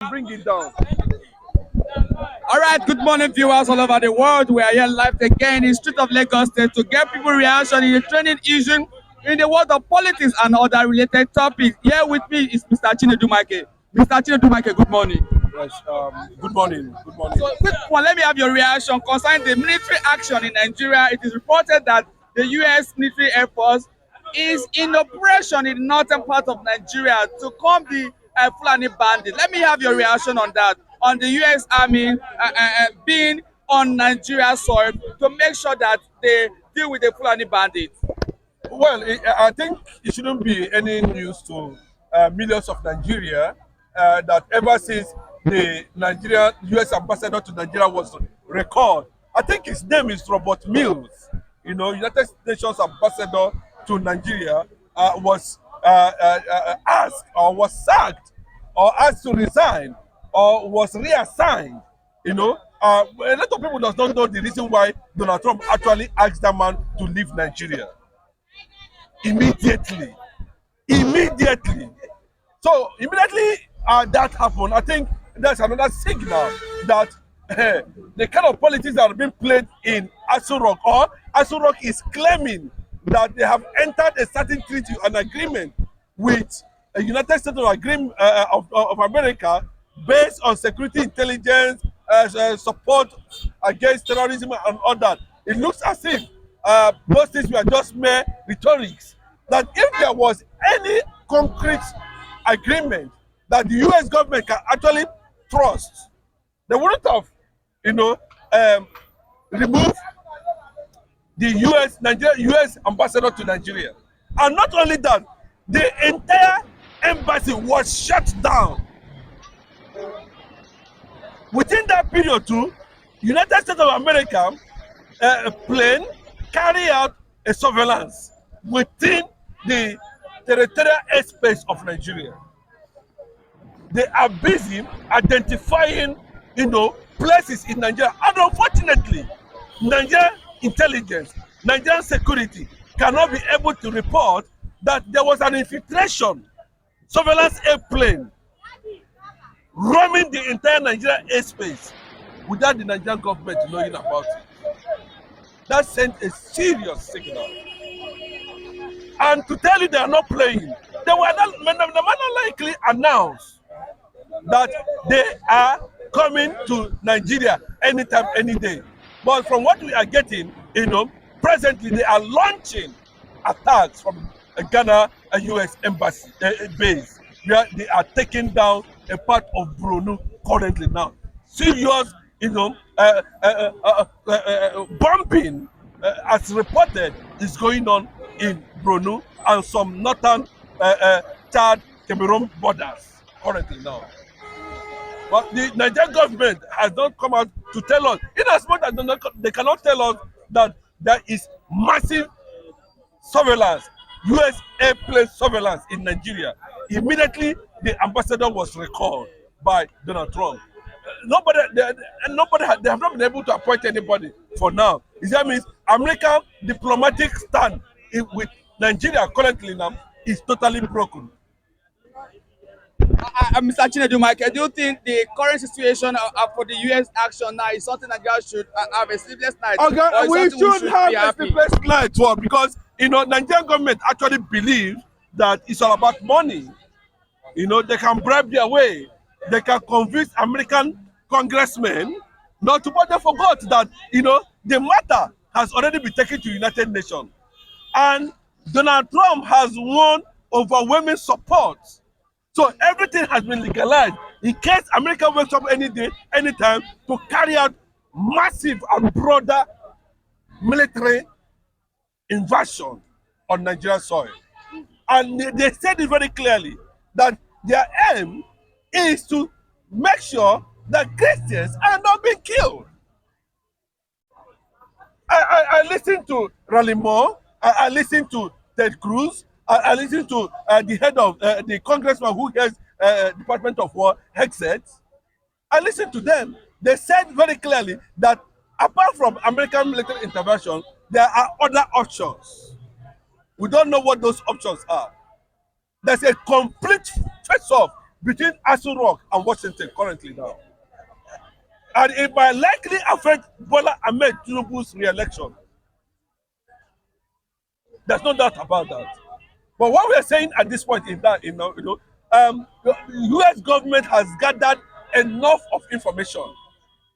Bring it down. All right, good morning, viewers all over the world. We are here live again in the street of Lagos State to get people reaction in the trending issue in the world of politics and other related topics. Here with me is Mr. Chinedu Mike. Mr. Chinedu Mike, good morning. Yes. Good morning. Good morning. So, quick one, let me have your reaction concerning the military action in Nigeria. It is reported that the U.S. military air force is in operation in the northern part of Nigeria to comb the Fulani bandit. Let me have your reaction on that, on the U.S. Army being on Nigeria soil to make sure that they deal with the Fulani bandits. Well, I think it shouldn't be any news to millions of Nigeria that ever since the Nigeria U.S. ambassador to Nigeria was recalled, I think his name is Robert Mills. You know, United Nations ambassador to Nigeria was asked or was sacked or asked to resign or was reassigned. You know, a lot of people does not know the reason why Donald Trump actually asked that man to leave Nigeria immediately. Immediately. So immediately that happened, I think that's another signal that the kind of politics that are being played in Aso Rock, or Aso Rock is claiming that they have entered a certain treaty, an agreement with a United States of America based on security intelligence, support against terrorism and all that. It looks as if those things were just mere rhetorics. That if there was any concrete agreement that the U.S. government can actually trust, they wouldn't have, removed the U.S. ambassador to Nigeria. And not only that, the entire embassy was shut down. Within that period too, United States of America plane carry out a surveillance within the territorial airspace of Nigeria. They are busy identifying, places in Nigeria. And unfortunately, Nigerian intelligence, Nigerian security cannot be able to report that there was an infiltration surveillance airplane roaming the entire Nigerian airspace without the Nigerian government knowing about it. That sent a serious signal. And to tell you they are not playing, they not likely announce that they are coming to Nigeria anytime, any day. But from what we are getting, presently they are launching attacks from Ghana and US embassy base, where they are taking down a part of Brunei currently now. Serious, bombing, as reported, is going on in Brunei and some northern Chad Cameroon borders currently now. But the Nigerian government has not come out to tell us, in as much as they cannot tell us that there is massive surveillance, US airplane surveillance in Nigeria. Immediately, the ambassador was recalled by Donald Trump. They have not been able to appoint anybody for now. That means American diplomatic stand with Nigeria currently now is totally broken. Mr. Chinedu Mike, do you think the current situation for the U.S. action now is something Nigeria should have a sleepless night? Okay, we should have a sleepless night too, because Nigerian government actually believes that it's all about money. They can bribe their way. They can convince American congressmen not to, but they forgot that the matter has already been taken to United Nations, and Donald Trump has won overwhelming support. So everything has been legalized in case America wakes up any day, anytime to carry out massive and broader military invasion on Nigerian soil. And they said it very clearly that their aim is to make sure that Christians are not being killed. I listened to Raleigh Moore, I listened to Ted Cruz, I listened to the head of the congressman who heads Department of War, Hexet. I listened to them. They said very clearly that apart from American military intervention, there are other options. We don't know what those options are. There's a complete face-off between Aso Rock and Washington currently now. And it might likely affect Bola Ahmed Tinubu's re-election. There's no doubt about that. But what we are saying at this point is that the U.S. government has gathered enough of information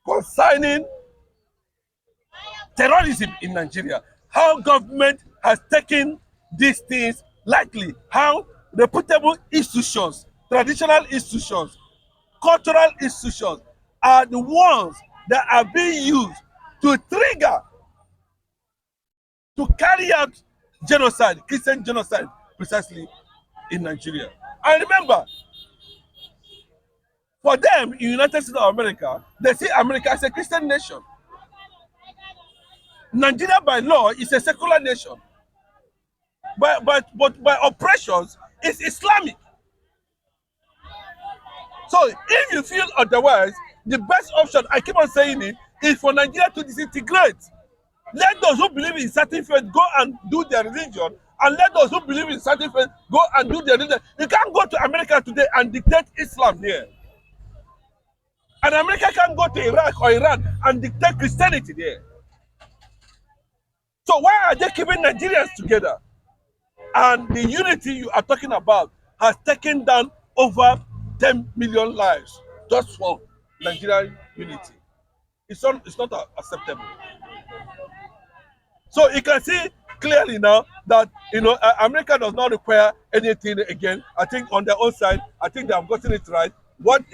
concerning terrorism in Nigeria. How government has taken these things lightly. How reputable institutions, traditional institutions, cultural institutions are the ones that are being used to trigger, to carry out genocide, Christian genocide, precisely in Nigeria. And remember, for them in United States of America, they see America as a Christian nation. Nigeria by law is a secular nation. But by oppressions, it's Islamic. So if you feel otherwise, the best option, I keep on saying it, is for Nigeria to disintegrate. Let those who believe in certain faith go and do their religion, and let those who believe in certain faith go and do their religion. You can't go to America today and dictate Islam there. And America can't go to Iraq or Iran and dictate Christianity there. So why are they keeping Nigerians together? And the unity you are talking about has taken down over 10 million lives just for Nigerian unity. It's not acceptable. So you can see clearly now that America does not require anything again. I think on their own side, I think they have gotten it right. What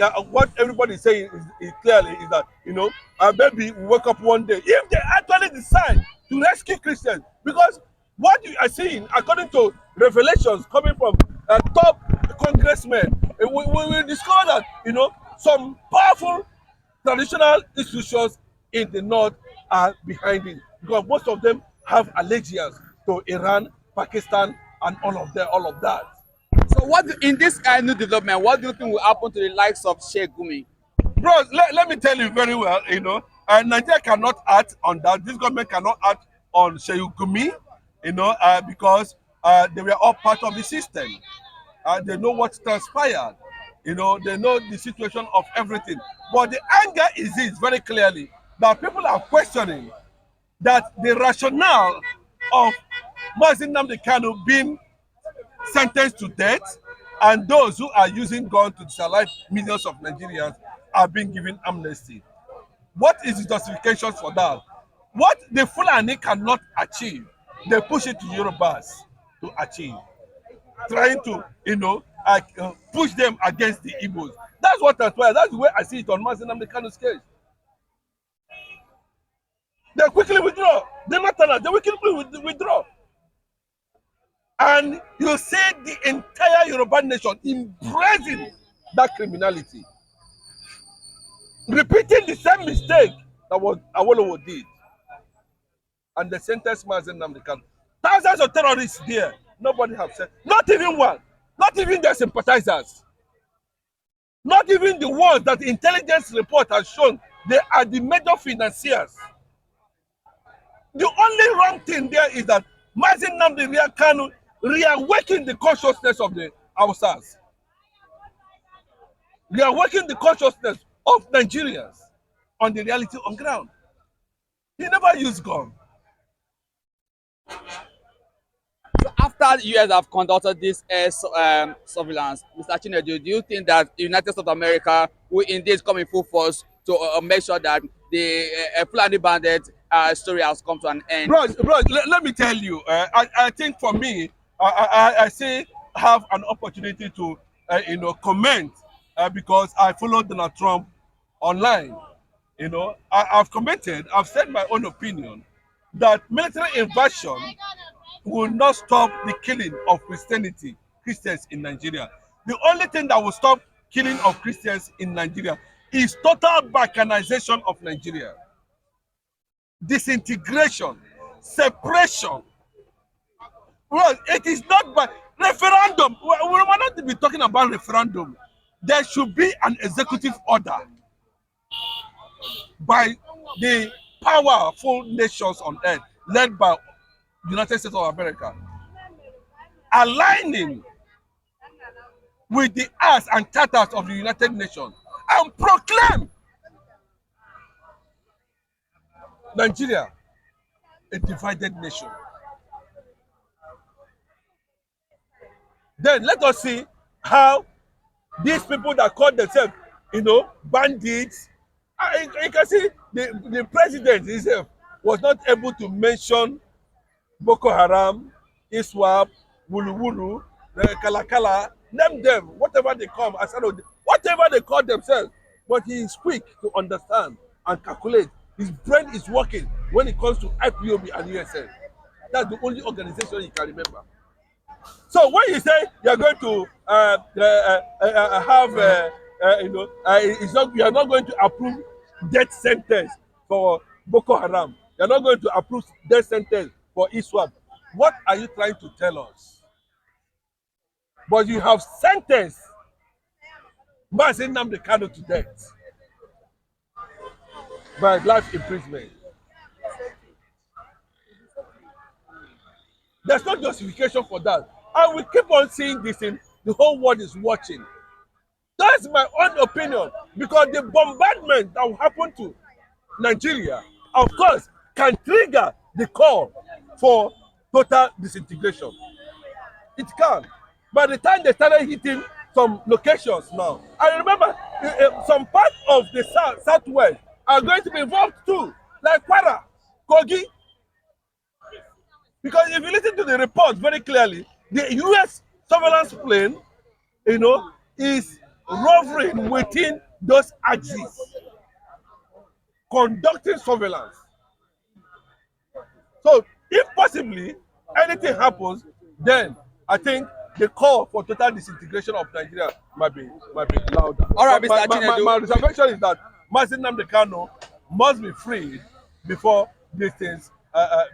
everybody is saying is clearly is that maybe we wake up one day if they actually decide to rescue Christians, because what you are seeing, according to revelations coming from top congressmen, we will discover that some powerful traditional institutions in the north are behind it, because most of them have allegiance to Iran, Pakistan, and all of that. So what in this new development, what do you think will happen to the likes of Sheikh Gumi? Bro, let me tell you very well, Nigeria cannot act on that. This government cannot act on Sheikh Gumi, because they were all part of the system. They know what transpired. They know the situation of everything. But the anger is this very clearly, that people are questioning that the rationale of Nnamdi Kanu being sentenced to death, and those who are using guns to disalive millions of Nigerians are being given amnesty. What is the justification for that? What the Fulani cannot achieve, they push it to Yorubas to achieve, trying to push them against the Igbos. That's what transpired. That's the way I see it on Nnamdi Kanu's case. They quickly withdraw. They quickly withdraw. And you see the entire Yoruba nation embracing that criminality, repeating the same mistake that was Awolowo did. And the sentence Nnamdi Kanu. Thousands of terrorists there. Nobody have said, not even one, not even their sympathizers, not even the ones that the intelligence report has shown they are the major financiers. The only wrong thing there is that Nnamdi Kanu reawaken the consciousness of the Hausas, reawaken the consciousness of Nigerians on the reality on ground. He never used gun. So after the US have conducted this air surveillance, Mr. Chinedu, do you think that the United States of America will indeed come in full force to make sure that the Fulani bandit story has come to an end? Bro, let me tell you, I think for me, I say have an opportunity to comment because I followed Donald Trump online. I've commented, I've said my own opinion that military invasion will not stop the killing of Christians in Nigeria. The only thing that will stop killing of Christians in Nigeria is total balkanization of Nigeria, disintegration, separation. Well, it is not by referendum. We will not be talking about referendum. There should be an executive order by the powerful nations on earth, led by United States of America, aligning with the ass and tatters of the United Nations and proclaim Nigeria a divided nation. Then let us see how these people that call themselves, bandits, you can see the president himself was not able to mention Boko Haram, ISWAP, Wulu Wulu, Kalakala, name them, whatever they come, whatever they call themselves. But he is quick to understand and calculate. His brain is working when it comes to IPOB and USN. That's the only organization he can remember. So when you say you're going to have, you are not going to approve death sentence for Boko Haram. You're not going to approve death sentence for ISWAP. What are you trying to tell us? But you have sentenced Nnamdi Kanu to death by life imprisonment. There's no justification for that. And we keep on seeing this in the whole world is watching. That's my own opinion, because the bombardment that will happen to Nigeria, of course, can trigger the call for total disintegration. It can. By the time they started hitting some locations now, I remember some parts of the southwest are going to be involved too, like Kwara, Kogi. Because if you listen to the report very clearly, the US surveillance plane, is rovering within those axes, conducting surveillance. So if possibly anything happens, then I think the call for total disintegration of Nigeria might be louder. All right, Mr. Chinedu. My reservation is that Nnamdi Kanu must be freed before these things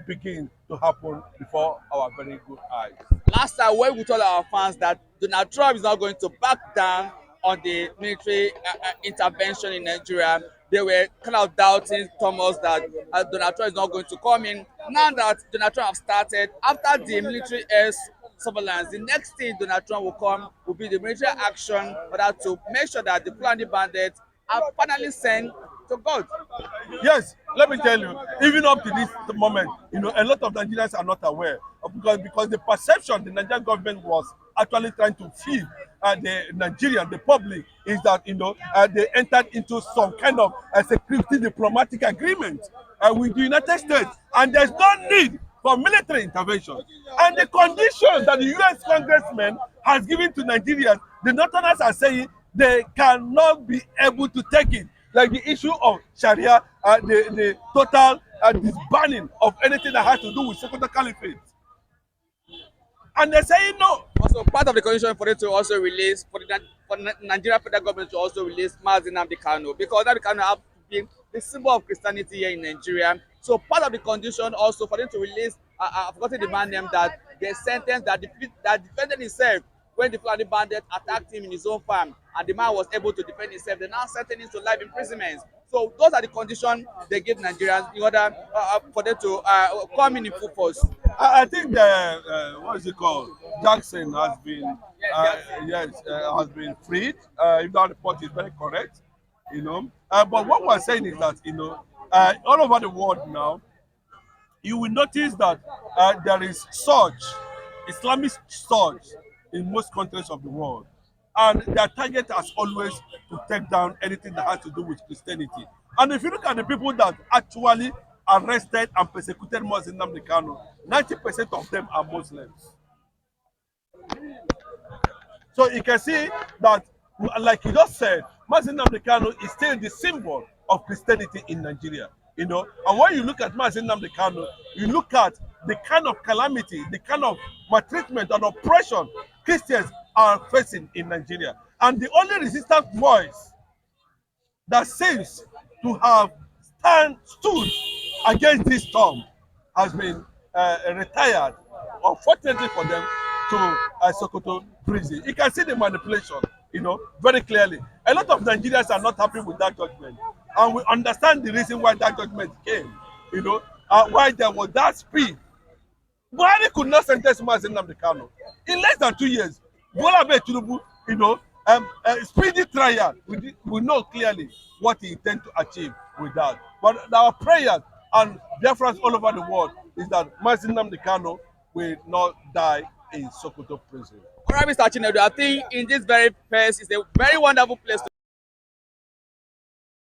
begin to happen before our very good eyes. Last time when we told our fans that Donald Trump is not going to back down on the military intervention in Nigeria, they were kind of doubting Thomas that Donald Trump is not going to come in. Now that Donald Trump has started, after the military air surveillance, the next thing Donald Trump will come will be the military action in order to make sure that the Fulani bandits are finally sent to God. Yes, let me tell you, even up to this moment, a lot of Nigerians are not aware because the perception the Nigerian government was actually trying to feed the public is that they entered into some kind of security diplomatic agreement with the United States, and there's no need for military intervention. And the conditions that the US congressman has given to Nigerians, the Northerners are saying they cannot be able to take it. Like the issue of Sharia, the total disbanning of anything that has to do with secular caliphate. And they're saying no. Also, part of the condition for it to also release, for Nigeria federal government to also release Nnamdi Kanu, because Nnamdi Kanu have been the symbol of Christianity here in Nigeria. So part of the condition also for them to release, I've forgotten the man name, that they sentenced that defended himself when the Fulani bandit attacked him in his own farm, and the man was able to defend himself. They now sentenced him to life imprisonment. So those are the conditions they give Nigerians in order for them to come in full force. I think what is it called? Jackson has been has been freed. If that report is very correct, But what we're saying is that all over the world now, you will notice that there is surge, Islamic surge in most countries of the world, and their target has always to take down anything that has to do with Christianity. And if you look at the people that actually arrested and persecuted Muslim Nnamdi Kanu, 90% of them are Muslims. So you can see that, like you just said, Muslim Nnamdi Kanu is still the symbol of Christianity in Nigeria. And when you look at Muslim Nnamdi Kanu, you look at the kind of calamity, the kind of maltreatment and oppression Christians are facing in Nigeria. And the only resistant voice that seems to have stood against this storm has been retired, unfortunately for them, to Sokoto prison. You can see the manipulation, very clearly. A lot of Nigerians are not happy with that judgment. And we understand the reason why that judgment came, why there was that speed. Buhari could not sentence Mazi Nnamdi Kanu. In less than 2 years, Bola Ahmed Tinubu speedy trial. We know clearly what he intends to achieve with that. But our prayers and Biafrans all over the world is that Mazi Nnamdi Kanu will not die in Sokoto prison. All right, Mr. Chinedu, I think in this very place is a very wonderful place to